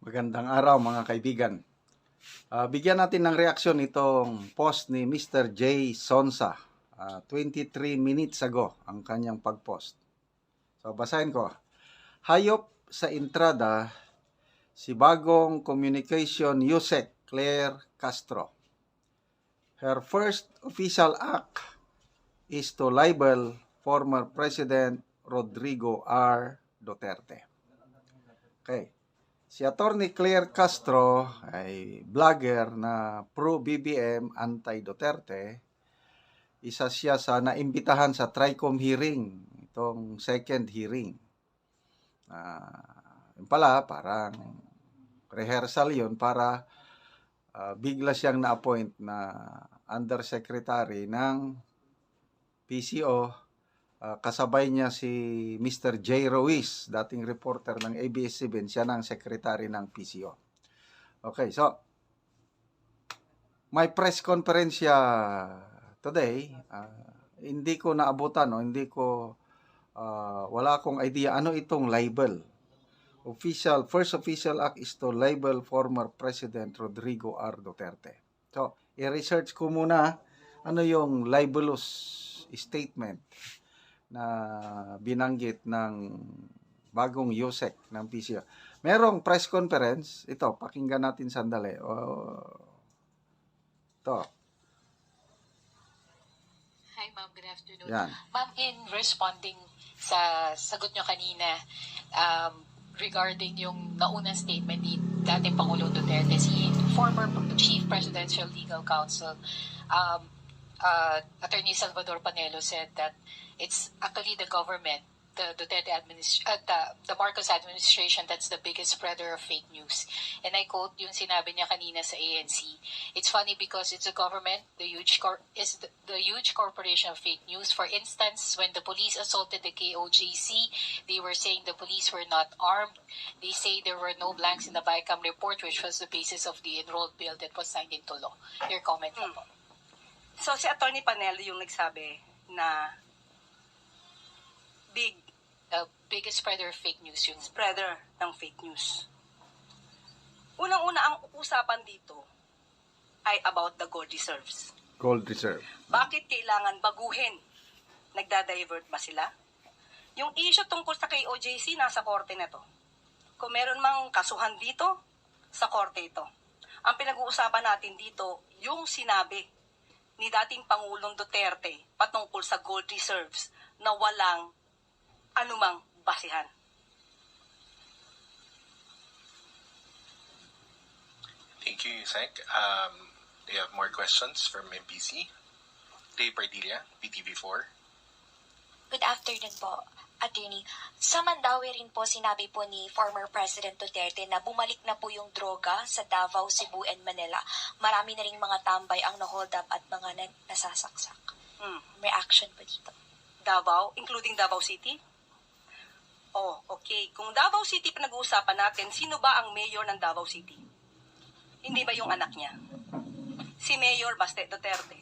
Magandang araw mga kaibigan. Bigyan natin ng reaksyon itong post ni Mr. J. Sonsa. 23 minutes ago ang kanyang pag-post. So basahin ko. Hayop sa entrada si bagong communication USEC Claire Castro. Her first official act is to libel former President Rodrigo R. Duterte. Okay. Si Attorney Claire Castro ay vlogger na pro-BBM, anti-Duterte. Isa siya sa naimbitahan sa TRICOM hearing, itong second hearing. Yun pala, parang rehearsal yun para bigla siyang na-appoint na undersecretary ng PCO. Kasabay niya si Mr. J. Ruiz, dating reporter ng ABS-CBN, siya ng secretary ng PCO. Okay, so may press conference siya today. Hindi ko naabutan, wala akong idea ano itong libel. First official act is to libel former President Rodrigo R. Duterte. So, i-research ko muna ano yung libelous statement na binanggit ng bagong USEC ng PCO. Merong press conference. Ito, pakinggan natin sandali. Ito. Hi ma'am, good afternoon. Yan. Ma'am, in responding sa sagot nyo kanina regarding yung naunang statement ni dating Pangulong Duterte, si former Chief Presidential Legal Counsel, Attorney Salvador Panelo said that it's actually the government, the Duterte the Marcos administration that's the biggest spreader of fake news. And I quote yung sinabi niya kanina sa ANC. It's funny because it's the government, the huge corporation of fake news. For instance, when the police assaulted the KOJC, they were saying the police were not armed. They say there were no blanks in the BICAM report, which was the basis of the enrolled bill that was signed into law. Your comment po. So si Attorney Panelo yung nagsabi na biggest spreader of fake news yung spreader ng fake news. Unang-una, ang usapan dito ay about the gold reserves. Gold reserve. Bakit kailangan baguhin? Nagda-divert ba sila? Yung issue tungkol sa KOJC, nasa korte na to. Kung meron mang kasuhan dito, sa korte ito. Ang pinag-uusapan natin dito, yung sinabi ni dating Pangulong Duterte patungkol sa gold reserves na walang anumang basihan. Thank you, Yusek. Do you have more questions from MPC? Ray Pardilla, PTV4. Good afternoon po, Attorney. Sa Mandawi rin po sinabi po ni former President Duterte na bumalik na po yung droga sa Davao, Cebu, and Manila. Marami na rin mga tambay ang na-hold up at mga nasasaksak. Reaction po dito. Davao, including Davao City? Oh, okay. Kung Davao City pinag-uusapan natin, sino ba ang mayor ng Davao City? Hindi ba yung anak niya? Si Mayor Baste Duterte.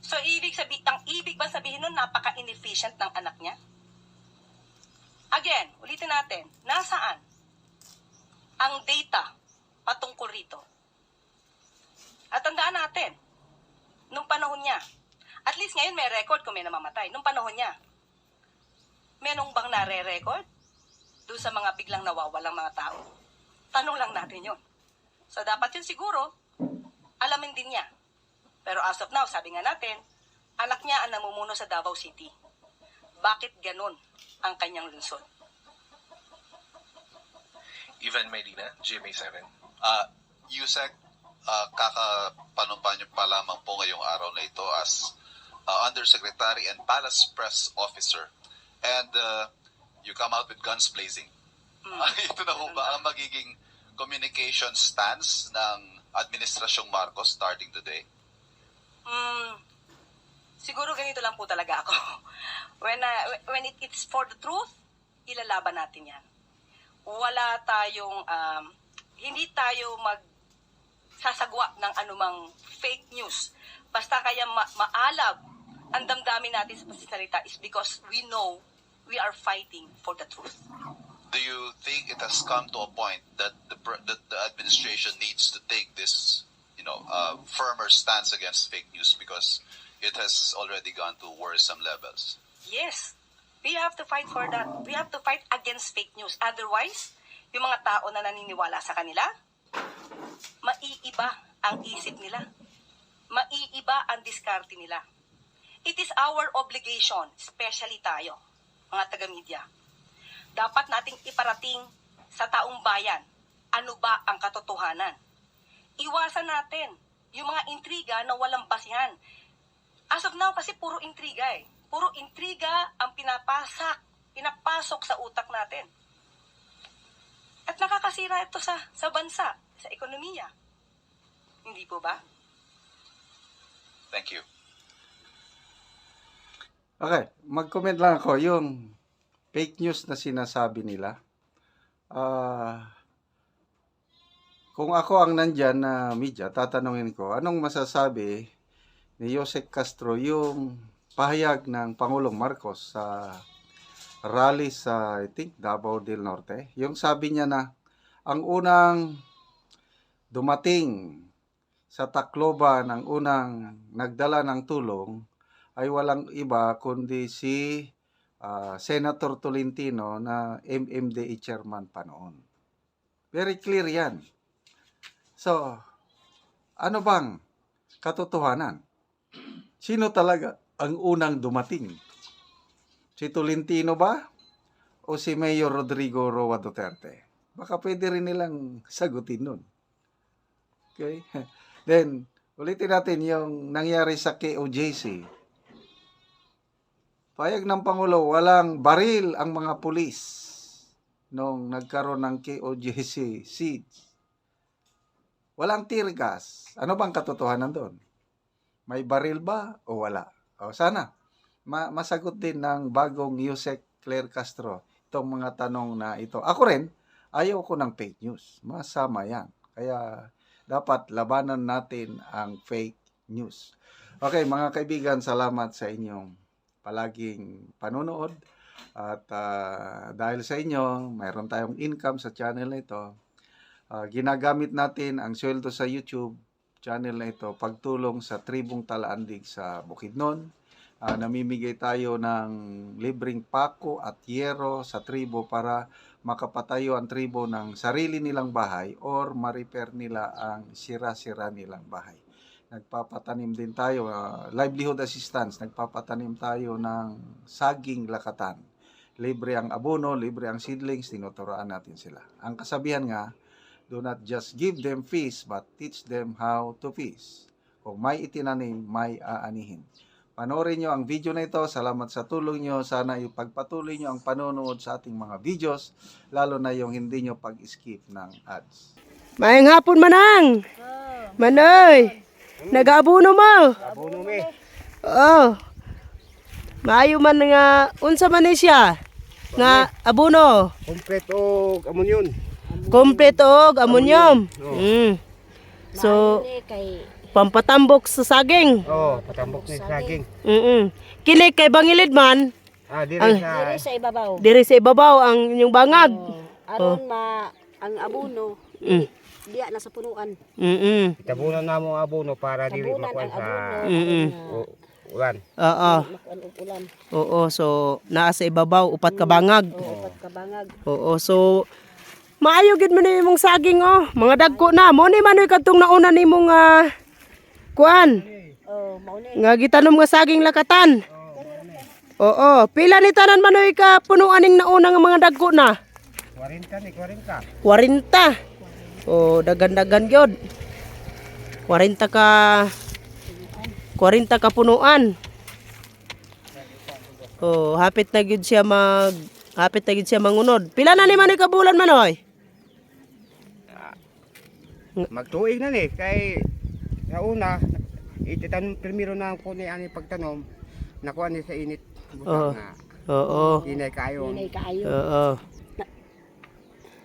So, ang ibig ba sabihin nun, napaka-inefficient ng anak niya? Again, ulitin natin, nasaan ang data patungkol rito? At tandaan natin, nung panahon niya, at least ngayon may record kung may namamatay, nung panahon niya, menong bang nare-record doon sa mga biglang nawawalang mga tao? Tanong lang natin yun. So, dapat yun siguro, alamin din niya. Pero as of now, sabi nga natin, anak niya ang namumuno sa Davao City. Bakit ganun ang kanyang lungsod? Ivan Medina, GMA7. Yusek, kakapanumpa niyo pa lamang po ngayong araw na ito as Undersecretary and Palace Press Officer. And you come out with guns blazing. Ito na ho ba ang magiging communication stance ng Administrasyong Marcos starting today? Siguro ganito lang po talaga ako. When it's for the truth, ilalaban natin yan. Wala tayong, hindi tayo magsasagwa ng anumang fake news. Basta kaya maalab ang damdamin natin sa salita is because we know we are fighting for the truth. do you think it has come to a point that that the administration needs to take this, firmer stance against fake news because it has already gone to worrisome levels? Yes, we have to fight for that. We have to fight against fake news. Otherwise, yung mga tao na naniniwala sa kanila, maiiba ang isip nila. Maiiba ang diskarte nila. It is our obligation, especially tayo, mga taga-media. Dapat nating iparating sa taong bayan, ano ba ang katotohanan. Iwasan natin yung mga intriga na walang basihan. As of now, kasi puro intriga eh. Puro intriga ang pinapasok sa utak natin. At nakakasira ito sa bansa, sa ekonomiya. Hindi po ba? Thank you. Okay, mag-comment lang ako. Yung fake news na sinasabi nila, kung ako ang nandyan na media, tatanungin ko, anong masasabi ni Jose Castro yung pahayag ng Pangulong Marcos sa rally sa, I think, Davao del Norte? Yung sabi niya na, ang unang dumating sa Tacloban, ang unang nagdala ng tulong, ay walang iba kundi si Senator Tolentino na MMDA chairman pa noon. Very clear yan. So, ano bang katotohanan? Sino talaga ang unang dumating? Si Tolentino ba? O si Mayor Rodrigo Roa Duterte? Baka pwede rin nilang sagutin nun. Okay? Then, ulitin natin yung nangyari sa KOJC. Payag ng Pangulo, walang baril ang mga pulis nung nagkaroon ng KOJC siege. Walang tear gas. Ano bang katotohanan doon? May baril ba o wala? O sana, masagot din ng bagong Yusek Claire Castro itong mga tanong na ito. Ako rin, ayaw ko ng fake news. Masama yan. Kaya dapat labanan natin ang fake news. Okay, mga kaibigan, salamat sa inyong palaging panonood. At dahil sa inyo, mayroon tayong income sa channel na ito. Ginagamit natin ang sweldo sa YouTube channel na ito, pagtulong sa tribong Talaandig sa Bukidnon. Namimigay tayo ng libreng pako at yero sa tribo para makapatayo ang tribo ng sarili nilang bahay or ma-repair nila ang sira-sira nilang bahay. Nagpapatanim din tayo, livelihood assistance, nagpapatanim tayo ng saging lakatan. Libre ang abono, libre ang seedlings, tinuturoan natin sila. Ang kasabihan nga, do not just give them fish, but teach them how to fish. Kung may itinanim, may aanihin. Panoorin nyo ang video na ito. Salamat sa tulong nyo. Sana ipagpatuloy nyo ang panonood sa ating mga videos, lalo na yung hindi nyo pag-skip ng ads. Maayong hapon, Manang! Manoy! Nag-abuno mo? Abono me. Oo. Maayo man nga, unsa man ni siya? Nga abuno. Kompleto amunyon. Kompleto og amonyum. So, pampatambok sa saging. Oh, patambok ni saging. Kini kay bangilid man, Diri sa diri sa ibabaw ang inyong bangag. Aron ang abono diya na sa punuan. tabunan namo abono para dili Tabunan makuan ang sa abono. ulan. Oo. Makuan og ulan. Oo, so naa sa ibabaw upat ka bangag. Upat ka bangag. Oo, so maayo gid man imong saging oh. Mga dagko na mo ni manoy kadtong nauna nimong kuan. Mao ni. Nga gitanom nga saging lakatan. Oo, pila ni tanan manoy ka punuan ning nauna nga mga dagko na? 40 ni 40. 40. Oh, dagan-dagan gyud. 40 ka punuan. Oh, hapit na gyud siya mangunod. Pila na ni manoy ka bulan manoy? Magtuig na ni kay sa una ititan primero na ko ni ani pagtanom nakuan ni sa init. Oo. Na Oo. inay kayo. Inay kaayo. Oo.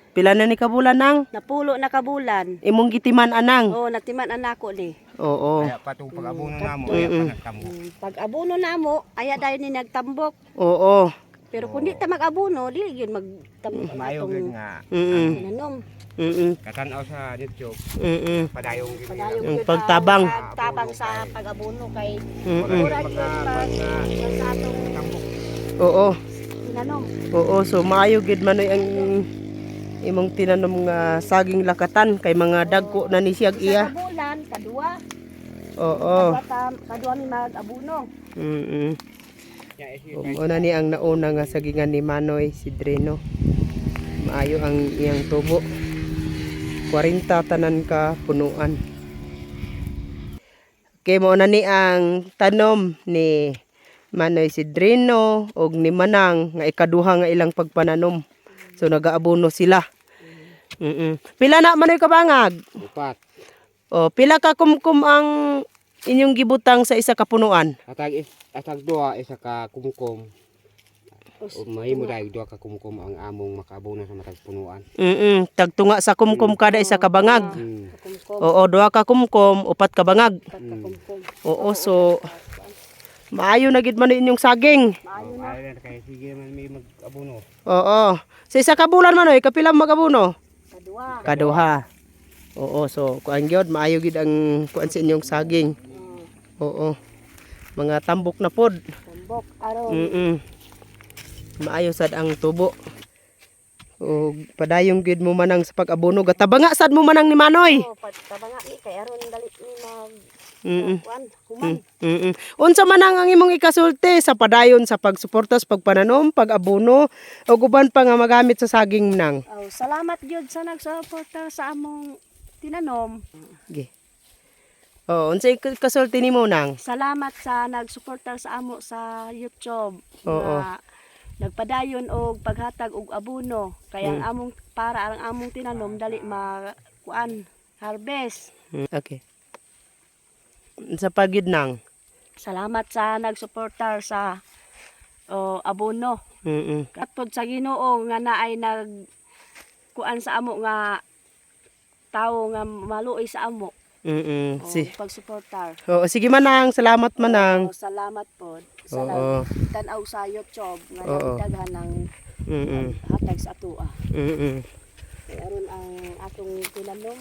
Pila na ni ka bulan nang? Napulo na ka bulan. Imong gitiman anang. Natiman anako ni. Oo. Kaya patong pag-abono namo ay panagtambok. Pag abono namo, aya dayon ni nagtambok. Oo. Pero kung di ta mag-abono, di yun magtamo Maayo gid nga tinanom. katanaw sa YouTube padayong gid Padayong Yung yun, pagtabang. tabang sa pag-abono kay Mm-mm. mura yun pag sa atong Oo. tinanom. Oo, so maayo gid man ang imong tinanom nga saging lakatan kay mga dagko na ni siyag Isa iya. ka bulan, kadua. Oo. Kadua mi mag-abono. Una ni ang nauna nga sagingan ni Manoy si Dreno. Maayo ang iyang tubo. 40 tanan ka punuan. Okay, mo na ni ang tanom ni Manoy si Dreno og ni Manang nga ikaduha nga ilang pagpananom. So nagaabono sila. Pila na Manoy kabangag? 4 O pila ka kumkum ang inyong gibutang sa isa ka punuan? atag duha isa ka kumkum. O mahimo dahil duha ka kumkum ang among makaabono sa matag punuan. Tagtunga sa kumkum kada isa ka bangag. Kumkum, Oo, duha ka kumkum, upat ka bangag. kumkum. Oo, so maayo na gid man inyong saging. Maayo na. Maayo na kay sige man may mag-abono. Oo. Sa isa ka bulan man oy, kapila mag-abono? Kadua. Kaduha. Oo, so kuan gyud maayo gid ang kuan sa inyong saging. Oo. Mga tambok na pod. Tambok aron. Maayo sad ang tubo. O padayong gid mo manang sa pag-abono. Gatabanga sad mo manang ni Manoy. Tabanga ni kay aron dali ni mag kuan human. Unsa man ang imong ikasulti sa padayon sa pagsuporta sa pagpananom, pag-abono ug uban pa nga magamit sa saging nang. Salamat gyud sa nagsuporta sa among tinanom. Ge. Oh, unsa ikasulti nimo nang? Salamat sa nagsuporta sa amo sa YouTube. Oo. Nga nagpadayon og paghatag og abono kay ang among para ang among tinanom dali kuan harvest. Okay. Sa pagid nang. Salamat sa nagsuporta sa abono. Katod sa Ginoo nga naay nag kuan sa amo nga tawo nga maluoy sa amo. Pagsuportar. Oo, sige manang, salamat manang. Salamat po sa Oo. tanaw sa YouTube nga Oo. nagdaghan ng hatag sa atua. Aron ang atong tinanom.